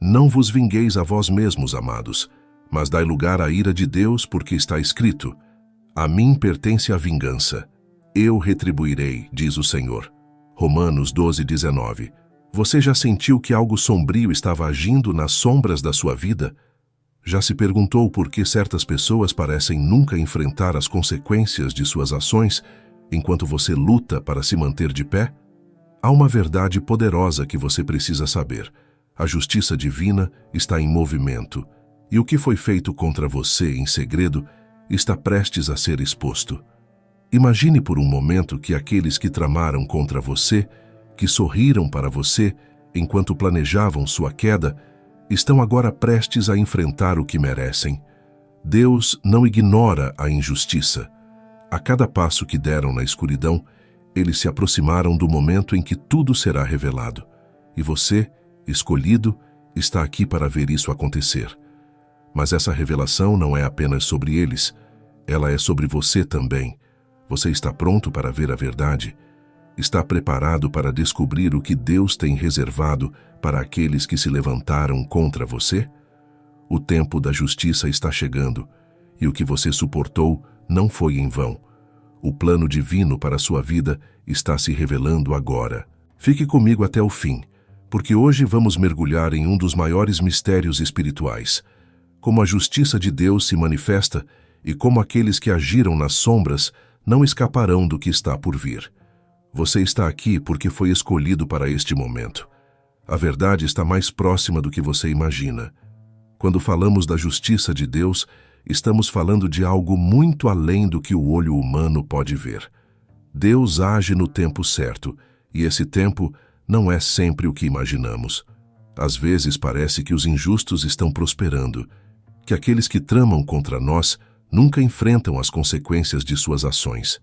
Não vos vingueis a vós mesmos, amados, mas dai lugar à ira de Deus, porque está escrito: a mim pertence a vingança. Eu retribuirei, diz o Senhor. Romanos 12:19. Você já sentiu que algo sombrio estava agindo nas sombras da sua vida? Já se perguntou por que certas pessoas parecem nunca enfrentar as consequências de suas ações, enquanto você luta para se manter de pé? Há uma verdade poderosa que você precisa saber. A justiça divina está em movimento, e o que foi feito contra você em segredo está prestes a ser exposto. Imagine por um momento que aqueles que tramaram contra você, que sorriram para você enquanto planejavam sua queda, estão agora prestes a enfrentar o que merecem. Deus não ignora a injustiça. A cada passo que deram na escuridão, eles se aproximaram do momento em que tudo será revelado. E você, escolhido, está aqui para ver isso acontecer. Mas essa revelação não é apenas sobre eles, ela é sobre você também. Você está pronto para ver a verdade? Está preparado para descobrir o que Deus tem reservado para aqueles que se levantaram contra você? O tempo da justiça está chegando, e o que você suportou não foi em vão. O plano divino para a sua vida está se revelando agora. Fique comigo até o fim, porque hoje vamos mergulhar em um dos maiores mistérios espirituais. Como a justiça de Deus se manifesta e como aqueles que agiram nas sombras não escaparão do que está por vir. Você está aqui porque foi escolhido para este momento. A verdade está mais próxima do que você imagina. Quando falamos da justiça de Deus, estamos falando de algo muito além do que o olho humano pode ver. Deus age no tempo certo, e esse tempo não é sempre o que imaginamos. Às vezes parece que os injustos estão prosperando, que aqueles que tramam contra nós nunca enfrentam as consequências de suas ações.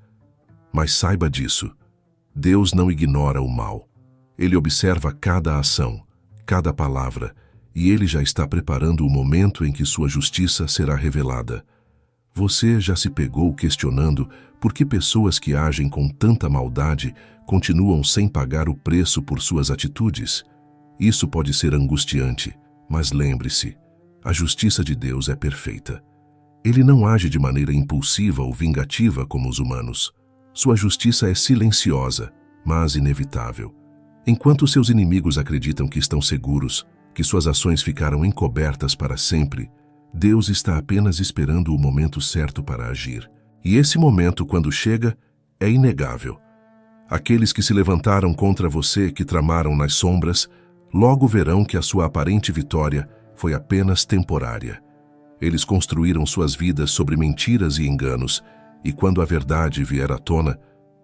Mas saiba disso. Deus não ignora o mal. Ele observa cada ação, cada palavra, e Ele já está preparando o momento em que sua justiça será revelada. Você já se pegou questionando por que pessoas que agem com tanta maldade continuam sem pagar o preço por suas atitudes? Isso pode ser angustiante, mas lembre-se, a justiça de Deus é perfeita. Ele não age de maneira impulsiva ou vingativa como os humanos. Sua justiça é silenciosa, mas inevitável. Enquanto seus inimigos acreditam que estão seguros, que suas ações ficaram encobertas para sempre, Deus está apenas esperando o momento certo para agir. E esse momento, quando chega, é inegável. Aqueles que se levantaram contra você, que tramaram nas sombras, logo verão que a sua aparente vitória foi apenas temporária. Eles construíram suas vidas sobre mentiras e enganos, e quando a verdade vier à tona,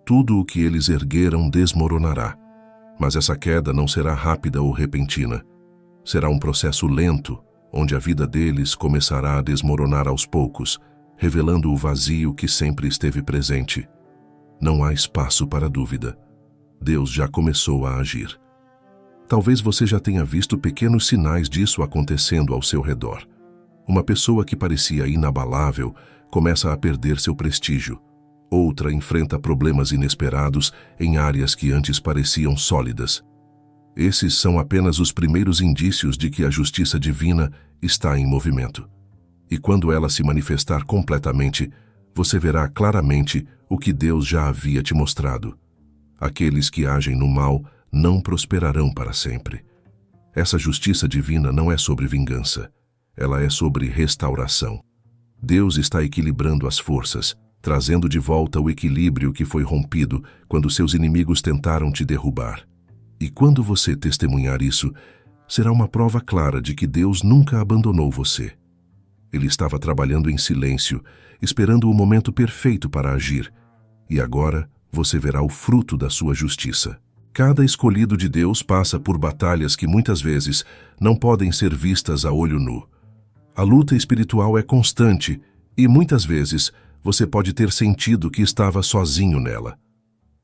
tudo o que eles ergueram desmoronará. Mas essa queda não será rápida ou repentina. Será um processo lento, onde a vida deles começará a desmoronar aos poucos, revelando o vazio que sempre esteve presente. Não há espaço para dúvida. Deus já começou a agir. Talvez você já tenha visto pequenos sinais disso acontecendo ao seu redor. Uma pessoa que parecia inabalável começa a perder seu prestígio. Outra enfrenta problemas inesperados em áreas que antes pareciam sólidas. Esses são apenas os primeiros indícios de que a justiça divina está em movimento. E quando ela se manifestar completamente, você verá claramente o que Deus já havia te mostrado. Aqueles que agem no mal não prosperarão para sempre. Essa justiça divina não é sobre vingança. Ela é sobre restauração. Deus está equilibrando as forças, trazendo de volta o equilíbrio que foi rompido quando seus inimigos tentaram te derrubar. E quando você testemunhar isso, será uma prova clara de que Deus nunca abandonou você. Ele estava trabalhando em silêncio, esperando o momento perfeito para agir, e agora você verá o fruto da sua justiça. Cada escolhido de Deus passa por batalhas que muitas vezes não podem ser vistas a olho nu. A luta espiritual é constante e muitas vezes você pode ter sentido que estava sozinho nela.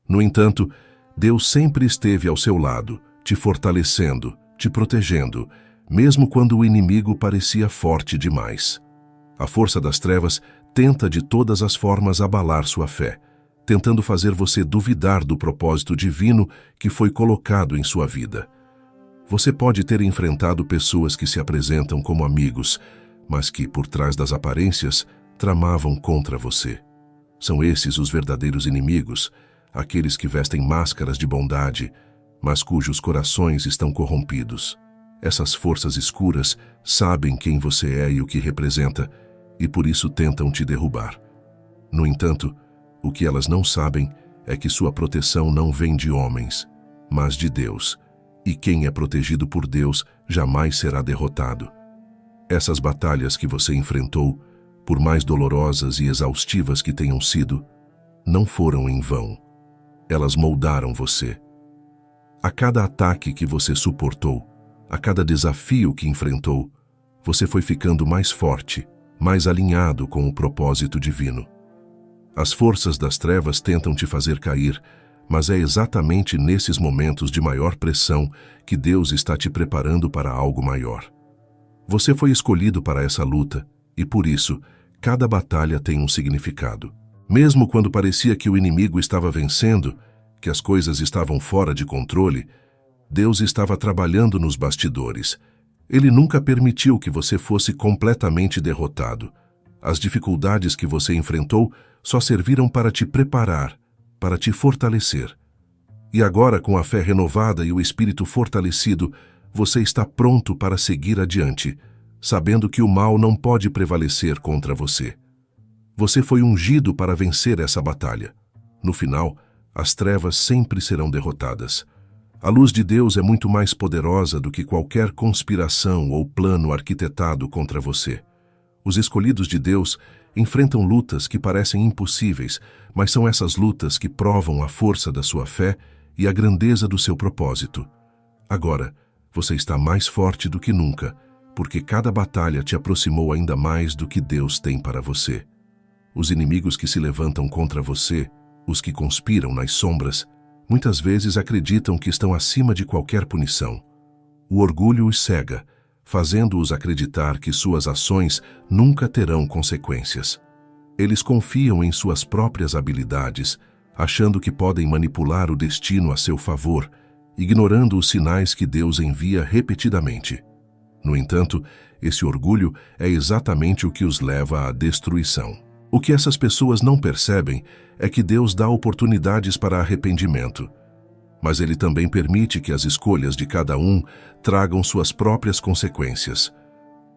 No entanto, Deus sempre esteve ao seu lado, te fortalecendo, te protegendo, mesmo quando o inimigo parecia forte demais. A força das trevas tenta de todas as formas abalar sua fé, tentando fazer você duvidar do propósito divino que foi colocado em sua vida. Você pode ter enfrentado pessoas que se apresentam como amigos, mas que, por trás das aparências, tramavam contra você. São esses os verdadeiros inimigos, aqueles que vestem máscaras de bondade, mas cujos corações estão corrompidos. Essas forças escuras sabem quem você é e o que representa, e por isso tentam te derrubar. No entanto, o que elas não sabem é que sua proteção não vem de homens, mas de Deus, e quem é protegido por Deus jamais será derrotado. Essas batalhas que você enfrentou, por mais dolorosas e exaustivas que tenham sido, não foram em vão. Elas moldaram você. A cada ataque que você suportou, a cada desafio que enfrentou, você foi ficando mais forte, mais alinhado com o propósito divino. As forças das trevas tentam te fazer cair, mas é exatamente nesses momentos de maior pressão que Deus está te preparando para algo maior. Você foi escolhido para essa luta e, por isso, cada batalha tem um significado. Mesmo quando parecia que o inimigo estava vencendo, que as coisas estavam fora de controle, Deus estava trabalhando nos bastidores. Ele nunca permitiu que você fosse completamente derrotado. As dificuldades que você enfrentou só serviram para te preparar, para te fortalecer. E agora, com a fé renovada e o espírito fortalecido, você está pronto para seguir adiante, sabendo que o mal não pode prevalecer contra você. Você foi ungido para vencer essa batalha. No final, as trevas sempre serão derrotadas. A luz de Deus é muito mais poderosa do que qualquer conspiração ou plano arquitetado contra você. Os escolhidos de Deus enfrentam lutas que parecem impossíveis, mas são essas lutas que provam a força da sua fé e a grandeza do seu propósito. Agora, você está mais forte do que nunca, porque cada batalha te aproximou ainda mais do que Deus tem para você. Os inimigos que se levantam contra você, os que conspiram nas sombras, muitas vezes acreditam que estão acima de qualquer punição. O orgulho os cega, fazendo-os acreditar que suas ações nunca terão consequências. Eles confiam em suas próprias habilidades, achando que podem manipular o destino a seu favor, ignorando os sinais que Deus envia repetidamente. No entanto, esse orgulho é exatamente o que os leva à destruição. O que essas pessoas não percebem é que Deus dá oportunidades para arrependimento, mas Ele também permite que as escolhas de cada um tragam suas próprias consequências.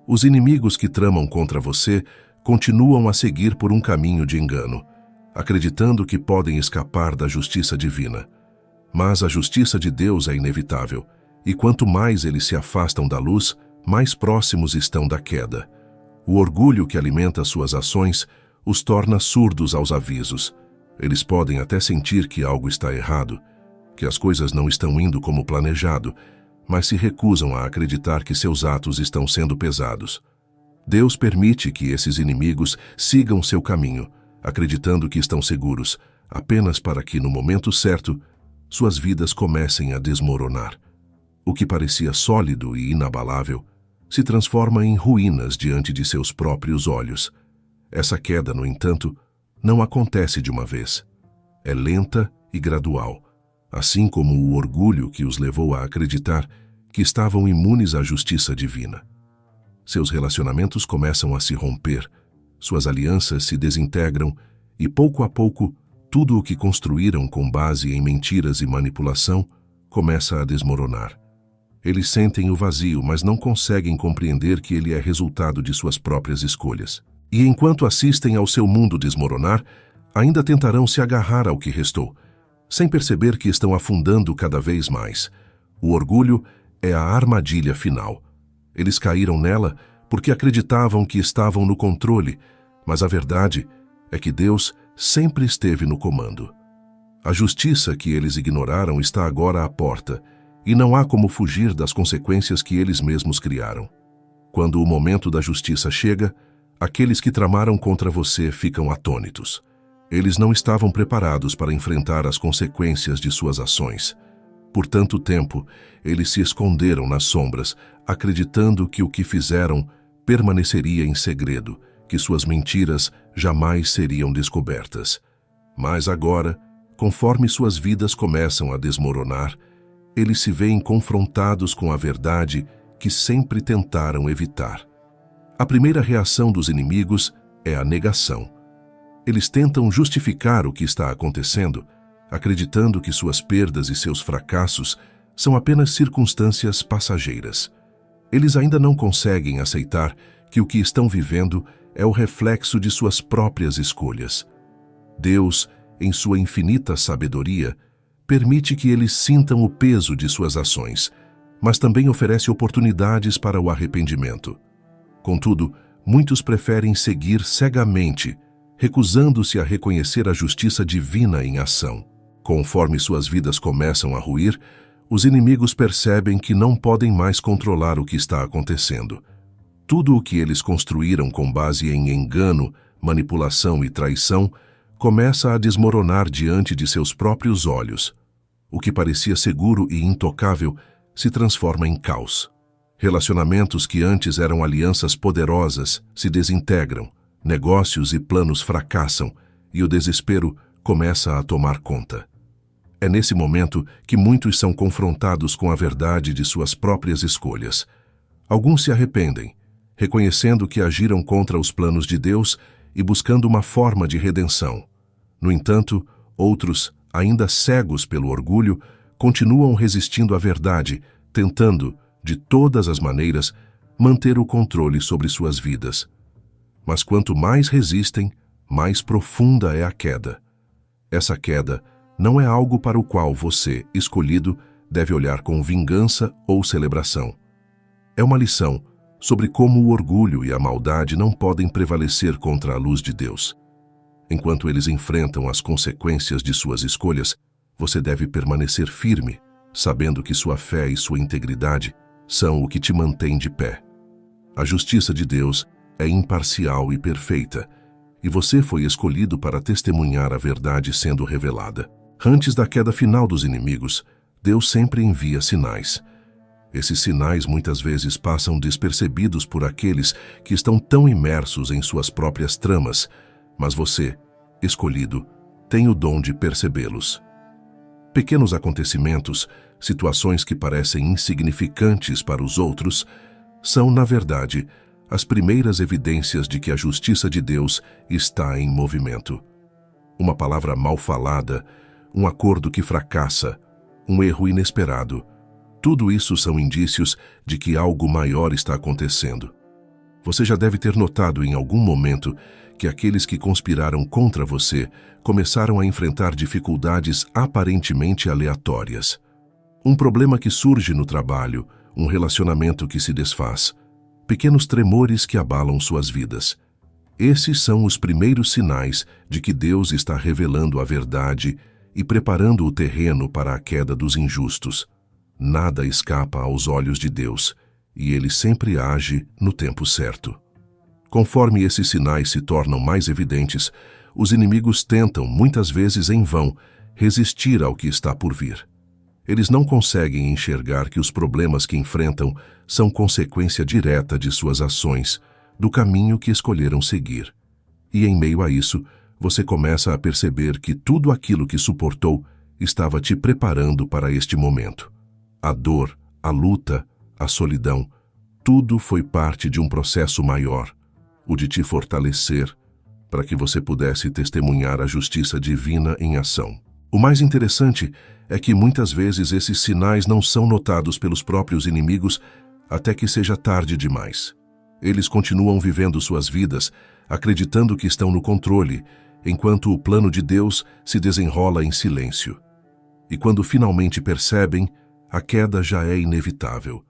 Os inimigos que tramam contra você continuam a seguir por um caminho de engano, acreditando que podem escapar da justiça divina. Mas a justiça de Deus é inevitável, e quanto mais eles se afastam da luz, mais próximos estão da queda. O orgulho que alimenta suas ações os torna surdos aos avisos. Eles podem até sentir que algo está errado, que as coisas não estão indo como planejado, mas se recusam a acreditar que seus atos estão sendo pesados. Deus permite que esses inimigos sigam seu caminho, acreditando que estão seguros, apenas para que, no momento certo, suas vidas comecem a desmoronar. O que parecia sólido e inabalável se transforma em ruínas diante de seus próprios olhos. Essa queda, no entanto, não acontece de uma vez. É lenta e gradual, assim como o orgulho que os levou a acreditar que estavam imunes à justiça divina. Seus relacionamentos começam a se romper, suas alianças se desintegram e, pouco a pouco, tudo o que construíram com base em mentiras e manipulação começa a desmoronar. Eles sentem o vazio, mas não conseguem compreender que ele é resultado de suas próprias escolhas. E enquanto assistem ao seu mundo desmoronar, ainda tentarão se agarrar ao que restou, sem perceber que estão afundando cada vez mais. O orgulho é a armadilha final. Eles caíram nela porque acreditavam que estavam no controle, mas a verdade é que Deus sempre esteve no comando. A justiça que eles ignoraram está agora à porta, e não há como fugir das consequências que eles mesmos criaram. Quando o momento da justiça chega, aqueles que tramaram contra você ficam atônitos. Eles não estavam preparados para enfrentar as consequências de suas ações. Por tanto tempo, eles se esconderam nas sombras, acreditando que o que fizeram permaneceria em segredo, que suas mentiras jamais seriam descobertas. Mas agora, conforme suas vidas começam a desmoronar, eles se veem confrontados com a verdade que sempre tentaram evitar. A primeira reação dos inimigos é a negação. Eles tentam justificar o que está acontecendo, acreditando que suas perdas e seus fracassos são apenas circunstâncias passageiras. Eles ainda não conseguem aceitar que o que estão vivendo é o reflexo de suas próprias escolhas. Deus, em sua infinita sabedoria, permite que eles sintam o peso de suas ações, mas também oferece oportunidades para o arrependimento. Contudo, muitos preferem seguir cegamente, recusando-se a reconhecer a justiça divina em ação. Conforme suas vidas começam a ruir, os inimigos percebem que não podem mais controlar o que está acontecendo. Tudo o que eles construíram com base em engano, manipulação e traição começa a desmoronar diante de seus próprios olhos. O que parecia seguro e intocável se transforma em caos. Relacionamentos que antes eram alianças poderosas se desintegram, negócios e planos fracassam e o desespero começa a tomar conta. É nesse momento que muitos são confrontados com a verdade de suas próprias escolhas. Alguns se arrependem, reconhecendo que agiram contra os planos de Deus e buscando uma forma de redenção. No entanto, outros, ainda cegos pelo orgulho, continuam resistindo à verdade, tentando, de todas as maneiras, manter o controle sobre suas vidas. Mas quanto mais resistem, mais profunda é a queda. Essa queda não é algo para o qual você, escolhido, deve olhar com vingança ou celebração. É uma lição sobre como o orgulho e a maldade não podem prevalecer contra a luz de Deus. Enquanto eles enfrentam as consequências de suas escolhas, você deve permanecer firme, sabendo que sua fé e sua integridade são o que te mantém de pé. A justiça de Deus é imparcial e perfeita, e você foi escolhido para testemunhar a verdade sendo revelada. Antes da queda final dos inimigos, Deus sempre envia sinais. Esses sinais muitas vezes passam despercebidos por aqueles que estão tão imersos em suas próprias tramas, mas você, escolhido, tem o dom de percebê-los. Pequenos acontecimentos, situações que parecem insignificantes para os outros, são, na verdade, as primeiras evidências de que a justiça de Deus está em movimento. Uma palavra mal falada, um acordo que fracassa, um erro inesperado, tudo isso são indícios de que algo maior está acontecendo. Você já deve ter notado em algum momento que aqueles que conspiraram contra você começaram a enfrentar dificuldades aparentemente aleatórias. Um problema que surge no trabalho, um relacionamento que se desfaz, pequenos tremores que abalam suas vidas. Esses são os primeiros sinais de que Deus está revelando a verdade e preparando o terreno para a queda dos injustos. Nada escapa aos olhos de Deus, e Ele sempre age no tempo certo. Conforme esses sinais se tornam mais evidentes, os inimigos tentam, muitas vezes em vão, resistir ao que está por vir. Eles não conseguem enxergar que os problemas que enfrentam são consequência direta de suas ações, do caminho que escolheram seguir. E em meio a isso, você começa a perceber que tudo aquilo que suportou estava te preparando para este momento. A dor, a luta, a solidão, tudo foi parte de um processo maior, o de te fortalecer, para que você pudesse testemunhar a justiça divina em ação. O mais interessante é que muitas vezes esses sinais não são notados pelos próprios inimigos até que seja tarde demais. Eles continuam vivendo suas vidas, acreditando que estão no controle, enquanto o plano de Deus se desenrola em silêncio. E quando finalmente percebem, a queda já é inevitável.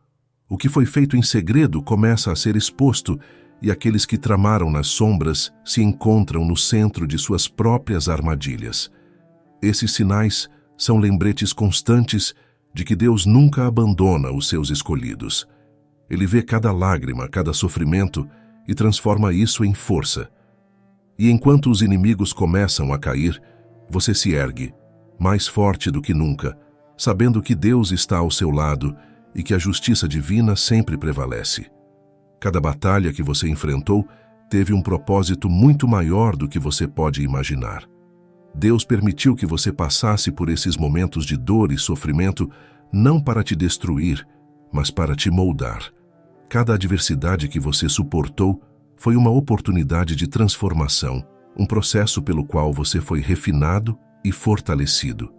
O que foi feito em segredo começa a ser exposto e aqueles que tramaram nas sombras se encontram no centro de suas próprias armadilhas. Esses sinais são lembretes constantes de que Deus nunca abandona os seus escolhidos. Ele vê cada lágrima, cada sofrimento e transforma isso em força. E enquanto os inimigos começam a cair, você se ergue, mais forte do que nunca, sabendo que Deus está ao seu lado e que a justiça divina sempre prevalece. Cada batalha que você enfrentou teve um propósito muito maior do que você pode imaginar. Deus permitiu que você passasse por esses momentos de dor e sofrimento não para te destruir, mas para te moldar. Cada adversidade que você suportou foi uma oportunidade de transformação, um processo pelo qual você foi refinado e fortalecido.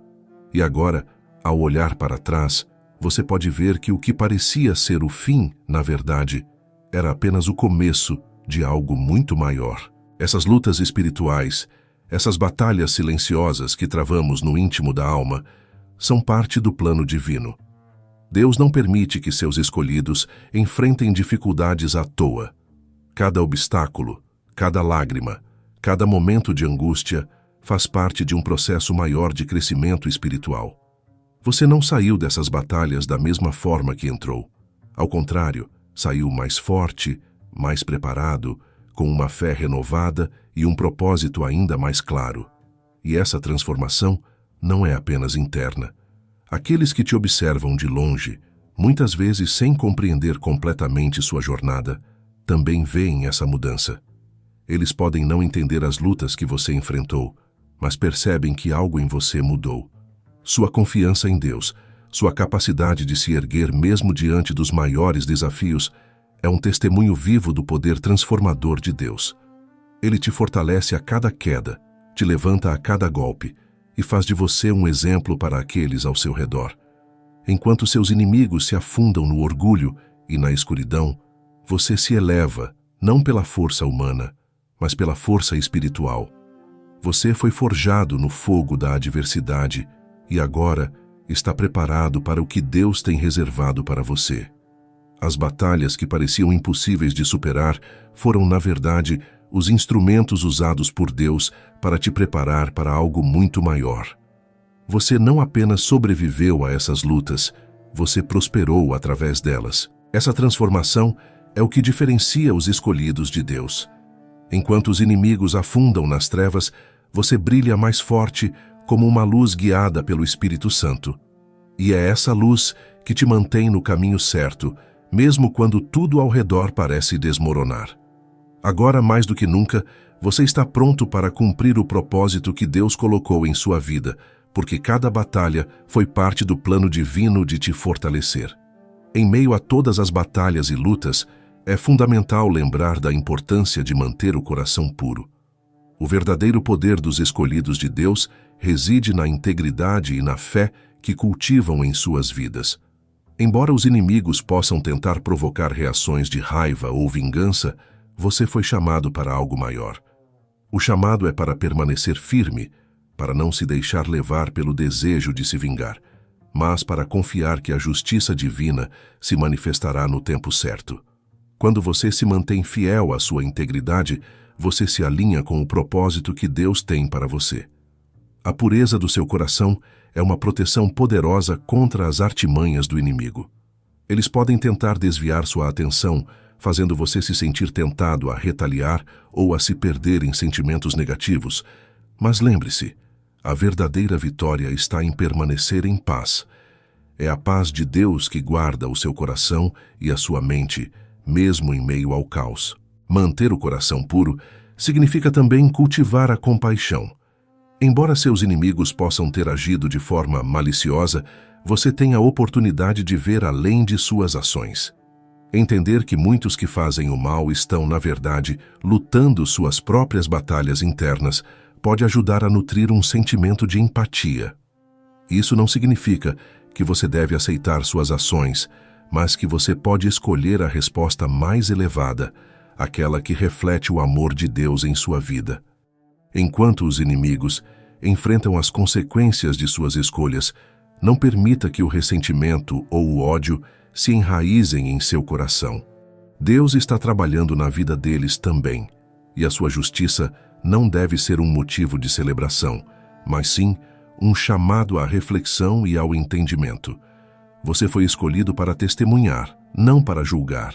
E agora, ao olhar para trás, você pode ver que o que parecia ser o fim, na verdade, era apenas o começo de algo muito maior. Essas lutas espirituais, essas batalhas silenciosas que travamos no íntimo da alma, são parte do plano divino. Deus não permite que seus escolhidos enfrentem dificuldades à toa. Cada obstáculo, cada lágrima, cada momento de angústia faz parte de um processo maior de crescimento espiritual. Você não saiu dessas batalhas da mesma forma que entrou. Ao contrário, saiu mais forte, mais preparado, com uma fé renovada e um propósito ainda mais claro. E essa transformação não é apenas interna. Aqueles que te observam de longe, muitas vezes sem compreender completamente sua jornada, também veem essa mudança. Eles podem não entender as lutas que você enfrentou, mas percebem que algo em você mudou. Sua confiança em Deus, sua capacidade de se erguer mesmo diante dos maiores desafios, é um testemunho vivo do poder transformador de Deus. Ele te fortalece a cada queda, te levanta a cada golpe e faz de você um exemplo para aqueles ao seu redor. Enquanto seus inimigos se afundam no orgulho e na escuridão, você se eleva, não pela força humana, mas pela força espiritual. Você foi forjado no fogo da adversidade e agora está preparado para o que Deus tem reservado para você. As batalhas que pareciam impossíveis de superar foram, na verdade, os instrumentos usados por Deus para te preparar para algo muito maior. Você não apenas sobreviveu a essas lutas, você prosperou através delas. Essa transformação é o que diferencia os escolhidos de Deus. Enquanto os inimigos afundam nas trevas, você brilha mais forte como uma luz guiada pelo Espírito Santo. E é essa luz que te mantém no caminho certo, mesmo quando tudo ao redor parece desmoronar. Agora, mais do que nunca, você está pronto para cumprir o propósito que Deus colocou em sua vida, porque cada batalha foi parte do plano divino de te fortalecer. Em meio a todas as batalhas e lutas, é fundamental lembrar da importância de manter o coração puro. O verdadeiro poder dos escolhidos de Deus reside na integridade e na fé que cultivam em suas vidas. Embora os inimigos possam tentar provocar reações de raiva ou vingança, você foi chamado para algo maior. O chamado é para permanecer firme, para não se deixar levar pelo desejo de se vingar, mas para confiar que a justiça divina se manifestará no tempo certo. Quando você se mantém fiel à sua integridade, você se alinha com o propósito que Deus tem para você. A pureza do seu coração é uma proteção poderosa contra as artimanhas do inimigo. Eles podem tentar desviar sua atenção, fazendo você se sentir tentado a retaliar ou a se perder em sentimentos negativos. Mas lembre-se, a verdadeira vitória está em permanecer em paz. É a paz de Deus que guarda o seu coração e a sua mente, mesmo em meio ao caos. Manter o coração puro significa também cultivar a compaixão. Embora seus inimigos possam ter agido de forma maliciosa, você tem a oportunidade de ver além de suas ações. Entender que muitos que fazem o mal estão, na verdade, lutando suas próprias batalhas internas pode ajudar a nutrir um sentimento de empatia. Isso não significa que você deve aceitar suas ações, mas que você pode escolher a resposta mais elevada, aquela que reflete o amor de Deus em sua vida. Enquanto os inimigos enfrentam as consequências de suas escolhas, não permita que o ressentimento ou o ódio se enraizem em seu coração. Deus está trabalhando na vida deles também, e a sua justiça não deve ser um motivo de celebração, mas sim um chamado à reflexão e ao entendimento. Você foi escolhido para testemunhar, não para julgar.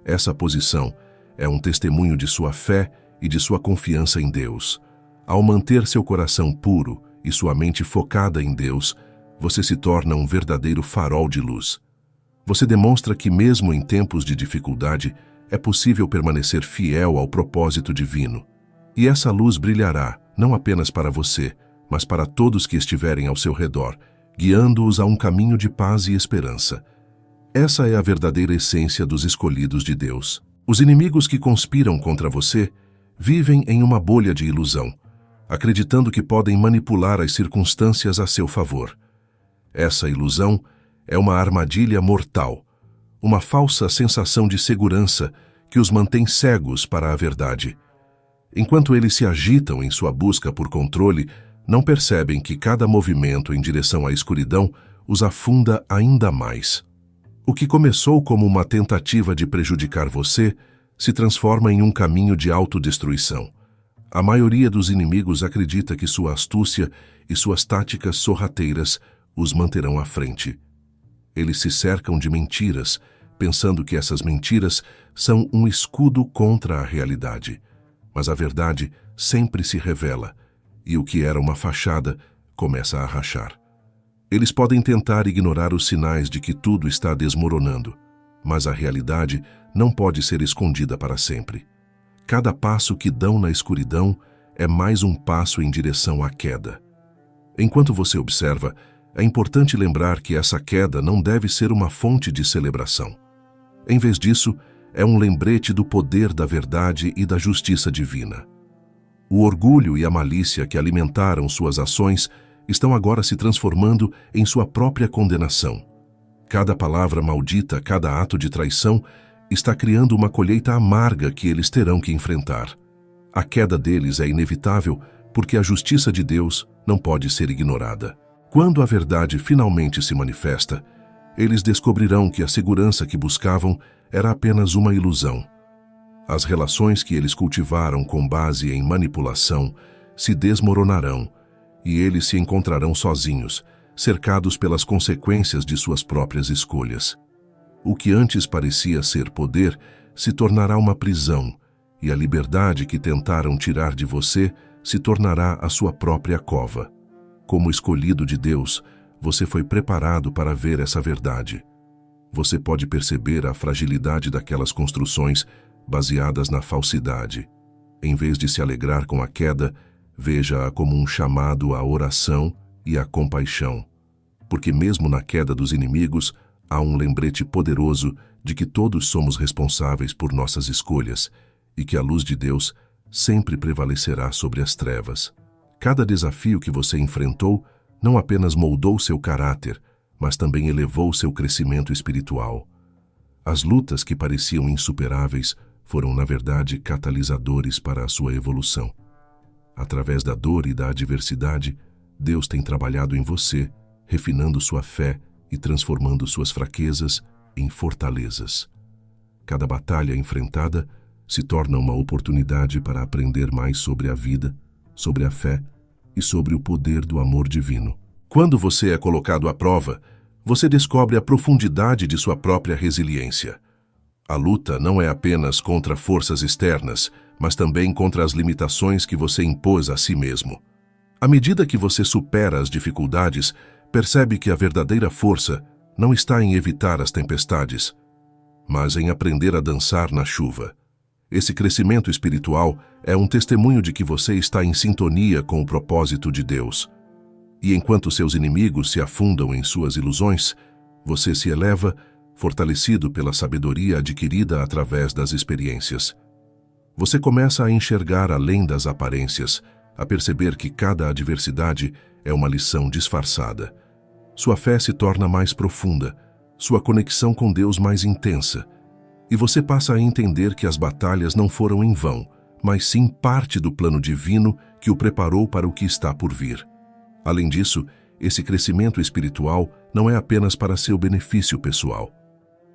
Essa posição é um testemunho de sua fé e de sua confiança em Deus. Ao manter seu coração puro e sua mente focada em Deus, você se torna um verdadeiro farol de luz. Você demonstra que mesmo em tempos de dificuldade, é possível permanecer fiel ao propósito divino. E essa luz brilhará, não apenas para você, mas para todos que estiverem ao seu redor, guiando-os a um caminho de paz e esperança. Essa é a verdadeira essência dos escolhidos de Deus. Os inimigos que conspiram contra você vivem em uma bolha de ilusão, acreditando que podem manipular as circunstâncias a seu favor. Essa ilusão é uma armadilha mortal, uma falsa sensação de segurança que os mantém cegos para a verdade. Enquanto eles se agitam em sua busca por controle, não percebem que cada movimento em direção à escuridão os afunda ainda mais. O que começou como uma tentativa de prejudicar você se transforma em um caminho de autodestruição. A maioria dos inimigos acredita que sua astúcia e suas táticas sorrateiras os manterão à frente. Eles se cercam de mentiras, pensando que essas mentiras são um escudo contra a realidade. Mas a verdade sempre se revela, e o que era uma fachada começa a rachar. Eles podem tentar ignorar os sinais de que tudo está desmoronando, mas a realidade não pode ser escondida para sempre. Cada passo que dão na escuridão é mais um passo em direção à queda. Enquanto você observa, é importante lembrar que essa queda não deve ser uma fonte de celebração. Em vez disso, é um lembrete do poder da verdade e da justiça divina. O orgulho e a malícia que alimentaram suas ações estão agora se transformando em sua própria condenação. Cada palavra maldita, cada ato de traição, está criando uma colheita amarga que eles terão que enfrentar. A queda deles é inevitável porque a justiça de Deus não pode ser ignorada. Quando a verdade finalmente se manifesta, eles descobrirão que a segurança que buscavam era apenas uma ilusão. As relações que eles cultivaram com base em manipulação se desmoronarão e eles se encontrarão sozinhos, cercados pelas consequências de suas próprias escolhas. O que antes parecia ser poder se tornará uma prisão, e a liberdade que tentaram tirar de você se tornará a sua própria cova. Como escolhido de Deus, você foi preparado para ver essa verdade. Você pode perceber a fragilidade daquelas construções baseadas na falsidade. Em vez de se alegrar com a queda, veja-a como um chamado à oração e à compaixão. Porque mesmo na queda dos inimigos, há um lembrete poderoso de que todos somos responsáveis por nossas escolhas e que a luz de Deus sempre prevalecerá sobre as trevas. Cada desafio que você enfrentou não apenas moldou seu caráter, mas também elevou seu crescimento espiritual. As lutas que pareciam insuperáveis foram, na verdade, catalisadores para a sua evolução. Através da dor e da adversidade, Deus tem trabalhado em você, refinando sua fé e transformando suas fraquezas em fortalezas. Cada batalha enfrentada se torna uma oportunidade para aprender mais sobre a vida, sobre a fé e sobre o poder do amor divino. Quando você é colocado à prova, você descobre a profundidade de sua própria resiliência. A luta não é apenas contra forças externas, mas também contra as limitações que você impôs a si mesmo. À medida que você supera as dificuldades, percebe que a verdadeira força não está em evitar as tempestades, mas em aprender a dançar na chuva. Esse crescimento espiritual é um testemunho de que você está em sintonia com o propósito de Deus. E enquanto seus inimigos se afundam em suas ilusões, você se eleva, fortalecido pela sabedoria adquirida através das experiências. Você começa a enxergar além das aparências, a perceber que cada adversidade é uma lição disfarçada. Sua fé se torna mais profunda, sua conexão com Deus mais intensa, e você passa a entender que as batalhas não foram em vão, mas sim parte do plano divino que o preparou para o que está por vir. Além disso, esse crescimento espiritual não é apenas para seu benefício pessoal.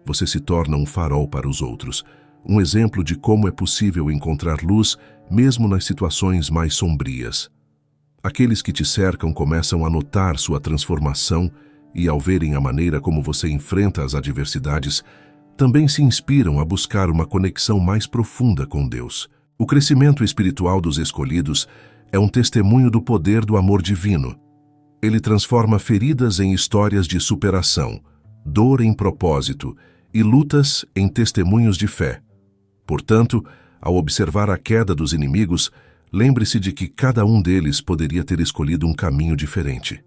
Você se torna um farol para os outros, um exemplo de como é possível encontrar luz mesmo nas situações mais sombrias. Aqueles que te cercam começam a notar sua transformação e, ao verem a maneira como você enfrenta as adversidades, também se inspiram a buscar uma conexão mais profunda com Deus. O crescimento espiritual dos escolhidos é um testemunho do poder do amor divino. Ele transforma feridas em histórias de superação, dor em propósito e lutas em testemunhos de fé. Portanto, ao observar a queda dos inimigos, lembre-se de que cada um deles poderia ter escolhido um caminho diferente.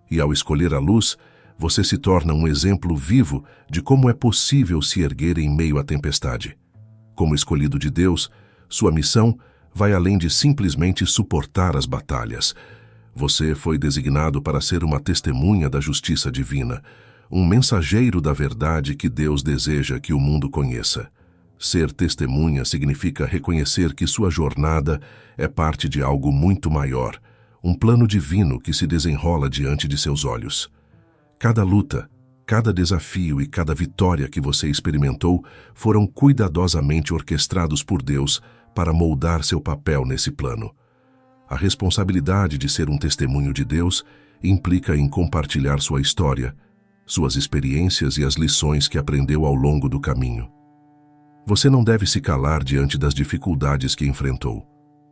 E ao escolher a luz, você se torna um exemplo vivo de como é possível se erguer em meio à tempestade. Como escolhido de Deus, sua missão vai além de simplesmente suportar as batalhas. Você foi designado para ser uma testemunha da justiça divina, um mensageiro da verdade que Deus deseja que o mundo conheça. Ser testemunha significa reconhecer que sua jornada é parte de algo muito maior, um plano divino que se desenrola diante de seus olhos. Cada luta, cada desafio e cada vitória que você experimentou foram cuidadosamente orquestrados por Deus para moldar seu papel nesse plano. A responsabilidade de ser um testemunho de Deus implica em compartilhar sua história, suas experiências e as lições que aprendeu ao longo do caminho. Você não deve se calar diante das dificuldades que enfrentou.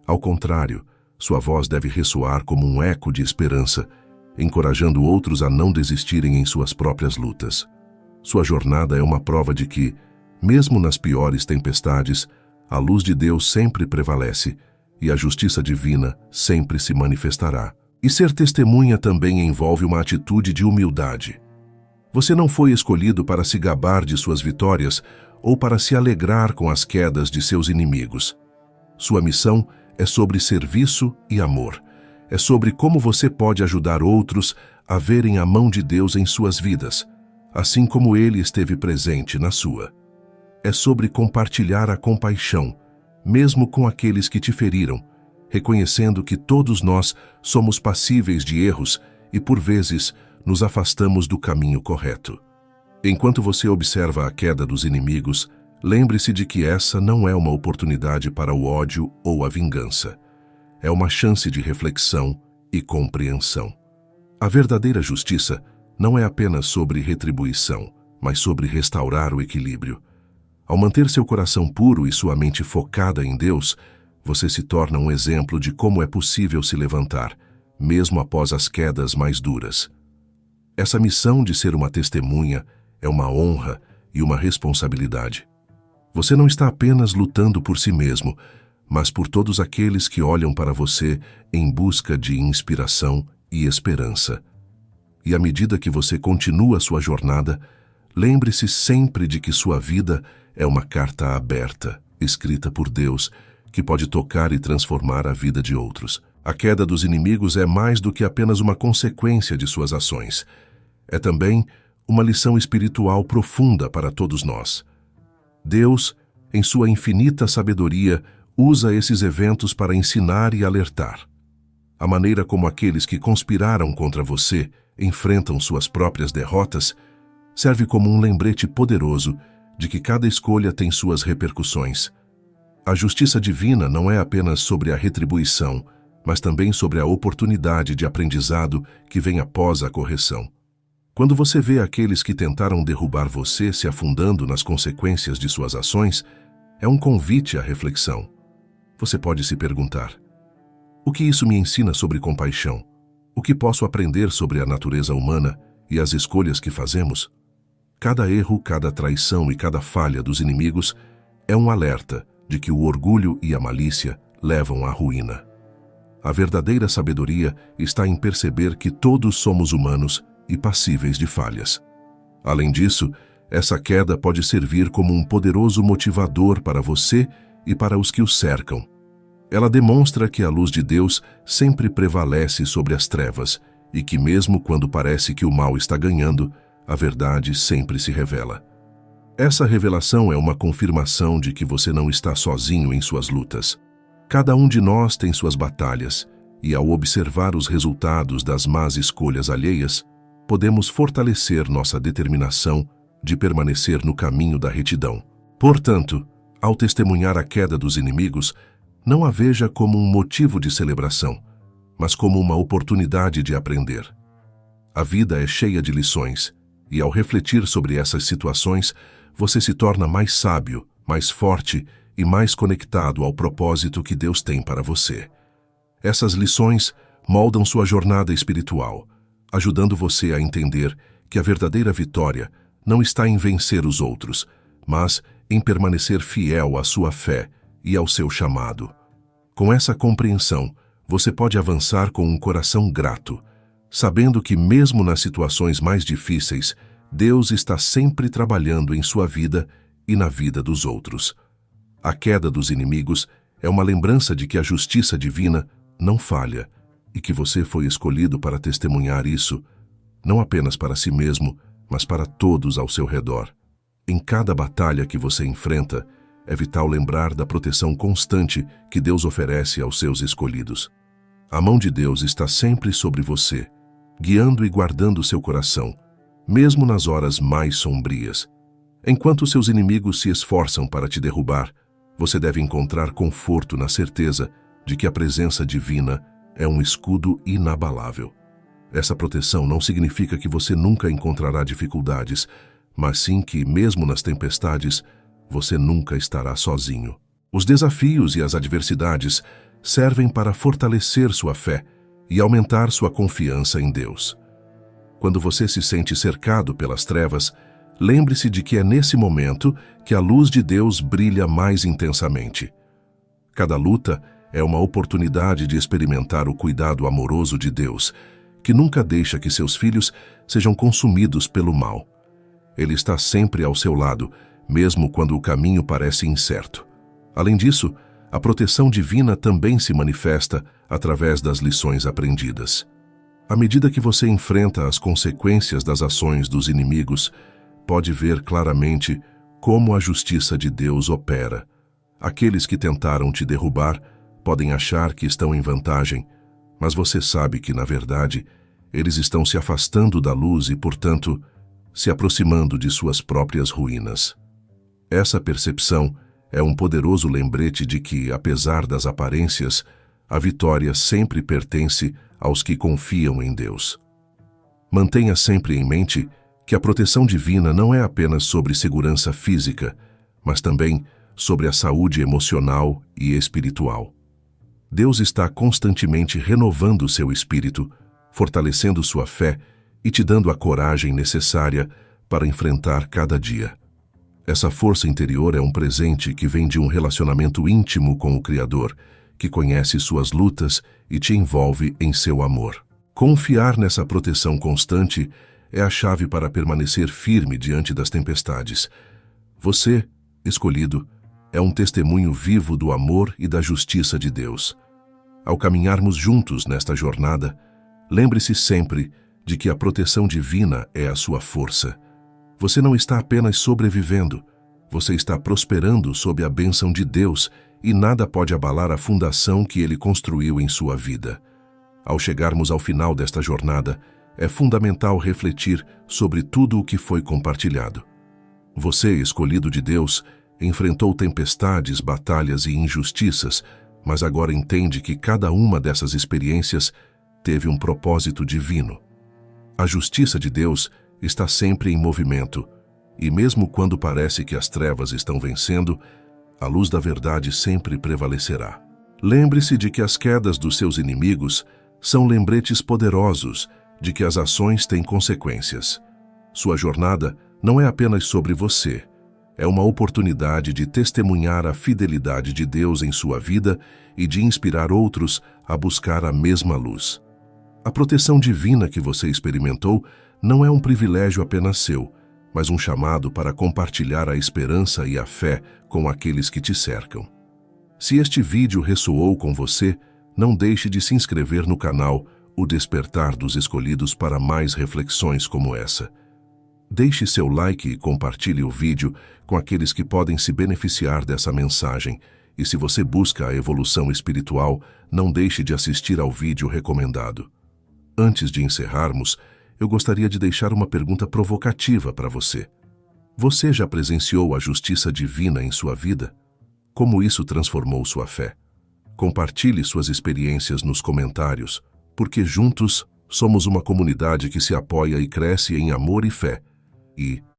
Ao contrário, sua voz deve ressoar como um eco de esperança, encorajando outros a não desistirem em suas próprias lutas. Sua jornada é uma prova de que, mesmo nas piores tempestades, a luz de Deus sempre prevalece e a justiça divina sempre se manifestará. E ser testemunha também envolve uma atitude de humildade. Você não foi escolhido para se gabar de suas vitórias ou para se alegrar com as quedas de seus inimigos. Sua missão é sobre serviço e amor. É sobre como você pode ajudar outros a verem a mão de Deus em suas vidas, assim como Ele esteve presente na sua. É sobre compartilhar a compaixão, mesmo com aqueles que te feriram, reconhecendo que todos nós somos passíveis de erros e, por vezes, nos afastamos do caminho correto. Enquanto você observa a queda dos inimigos, lembre-se de que essa não é uma oportunidade para o ódio ou a vingança. É uma chance de reflexão e compreensão. A verdadeira justiça não é apenas sobre retribuição, mas sobre restaurar o equilíbrio. Ao manter seu coração puro e sua mente focada em Deus, você se torna um exemplo de como é possível se levantar, mesmo após as quedas mais duras. Essa missão de ser uma testemunha é uma honra e uma responsabilidade. Você não está apenas lutando por si mesmo, mas por todos aqueles que olham para você em busca de inspiração e esperança. E à medida que você continua sua jornada, lembre-se sempre de que sua vida é uma carta aberta, escrita por Deus, que pode tocar e transformar a vida de outros. A queda dos inimigos é mais do que apenas uma consequência de suas ações. É também uma lição espiritual profunda para todos nós. Deus, em sua infinita sabedoria, usa esses eventos para ensinar e alertar. A maneira como aqueles que conspiraram contra você enfrentam suas próprias derrotas serve como um lembrete poderoso de que cada escolha tem suas repercussões. A justiça divina não é apenas sobre a retribuição, mas também sobre a oportunidade de aprendizado que vem após a correção. Quando você vê aqueles que tentaram derrubar você se afundando nas consequências de suas ações, é um convite à reflexão. Você pode se perguntar: o que isso me ensina sobre compaixão? O que posso aprender sobre a natureza humana e as escolhas que fazemos? Cada erro, cada traição e cada falha dos inimigos é um alerta de que o orgulho e a malícia levam à ruína. A verdadeira sabedoria está em perceber que todos somos humanos e passíveis de falhas. Além disso, essa queda pode servir como um poderoso motivador para você e para os que o cercam. Ela demonstra que a luz de Deus sempre prevalece sobre as trevas e que mesmo quando parece que o mal está ganhando, a verdade sempre se revela. Essa revelação é uma confirmação de que você não está sozinho em suas lutas. Cada um de nós tem suas batalhas, e ao observar os resultados das más escolhas alheias, podemos fortalecer nossa determinação de permanecer no caminho da retidão. Portanto, ao testemunhar a queda dos inimigos, não a veja como um motivo de celebração, mas como uma oportunidade de aprender. A vida é cheia de lições, e ao refletir sobre essas situações, você se torna mais sábio, mais forte e mais conectado ao propósito que Deus tem para você. Essas lições moldam sua jornada espiritual, ajudando você a entender que a verdadeira vitória não está em vencer os outros, mas em permanecer fiel à sua fé e ao seu chamado. Com essa compreensão, você pode avançar com um coração grato, sabendo que mesmo nas situações mais difíceis, Deus está sempre trabalhando em sua vida e na vida dos outros. A queda dos inimigos é uma lembrança de que a justiça divina não falha e que você foi escolhido para testemunhar isso, não apenas para si mesmo, mas para todos ao seu redor. Em cada batalha que você enfrenta, é vital lembrar da proteção constante que Deus oferece aos seus escolhidos. A mão de Deus está sempre sobre você, guiando e guardando seu coração, mesmo nas horas mais sombrias. Enquanto seus inimigos se esforçam para te derrubar, você deve encontrar conforto na certeza de que a presença divina é um escudo inabalável. Essa proteção não significa que você nunca encontrará dificuldades, mas sim que, mesmo nas tempestades, você nunca estará sozinho. Os desafios e as adversidades servem para fortalecer sua fé e aumentar sua confiança em Deus. Quando você se sente cercado pelas trevas, lembre-se de que é nesse momento que a luz de Deus brilha mais intensamente. Cada luta é uma oportunidade de experimentar o cuidado amoroso de Deus, que nunca deixa que seus filhos sejam consumidos pelo mal. Ele está sempre ao seu lado, mesmo quando o caminho parece incerto. Além disso, a proteção divina também se manifesta através das lições aprendidas. À medida que você enfrenta as consequências das ações dos inimigos, pode ver claramente como a justiça de Deus opera. Aqueles que tentaram te derrubar podem achar que estão em vantagem, mas você sabe que, na verdade, eles estão se afastando da luz e, portanto, se aproximando de suas próprias ruínas. Essa percepção é um poderoso lembrete de que, apesar das aparências, a vitória sempre pertence aos que confiam em Deus. Mantenha sempre em mente que a proteção divina não é apenas sobre segurança física, mas também sobre a saúde emocional e espiritual. Deus está constantemente renovando seu espírito, fortalecendo sua fé e te dando a coragem necessária para enfrentar cada dia. Essa força interior é um presente que vem de um relacionamento íntimo com o Criador, que conhece suas lutas e te envolve em seu amor. Confiar nessa proteção constante é a chave para permanecer firme diante das tempestades. Você, escolhido, é um testemunho vivo do amor e da justiça de Deus. Ao caminharmos juntos nesta jornada, lembre-se sempre de que a proteção divina é a sua força. Você não está apenas sobrevivendo, você está prosperando sob a bênção de Deus e nada pode abalar a fundação que Ele construiu em sua vida. Ao chegarmos ao final desta jornada, é fundamental refletir sobre tudo o que foi compartilhado. Você, escolhido de Deus, enfrentou tempestades, batalhas e injustiças, mas agora entende que cada uma dessas experiências teve um propósito divino. A justiça de Deus está sempre em movimento, e mesmo quando parece que as trevas estão vencendo, a luz da verdade sempre prevalecerá. Lembre-se de que as quedas dos seus inimigos são lembretes poderosos de que as ações têm consequências. Sua jornada não é apenas sobre você, é uma oportunidade de testemunhar a fidelidade de Deus em sua vida e de inspirar outros a buscar a mesma luz. A proteção divina que você experimentou não é um privilégio apenas seu, mas um chamado para compartilhar a esperança e a fé com aqueles que te cercam. Se este vídeo ressoou com você, não deixe de se inscrever no canal O Despertar dos Escolhidos para mais reflexões como essa. Deixe seu like e compartilhe o vídeo com aqueles que podem se beneficiar dessa mensagem. E se você busca a evolução espiritual, não deixe de assistir ao vídeo recomendado. Antes de encerrarmos, eu gostaria de deixar uma pergunta provocativa para você. Você já presenciou a justiça divina em sua vida? Como isso transformou sua fé? Compartilhe suas experiências nos comentários, porque juntos somos uma comunidade que se apoia e cresce em amor e fé. E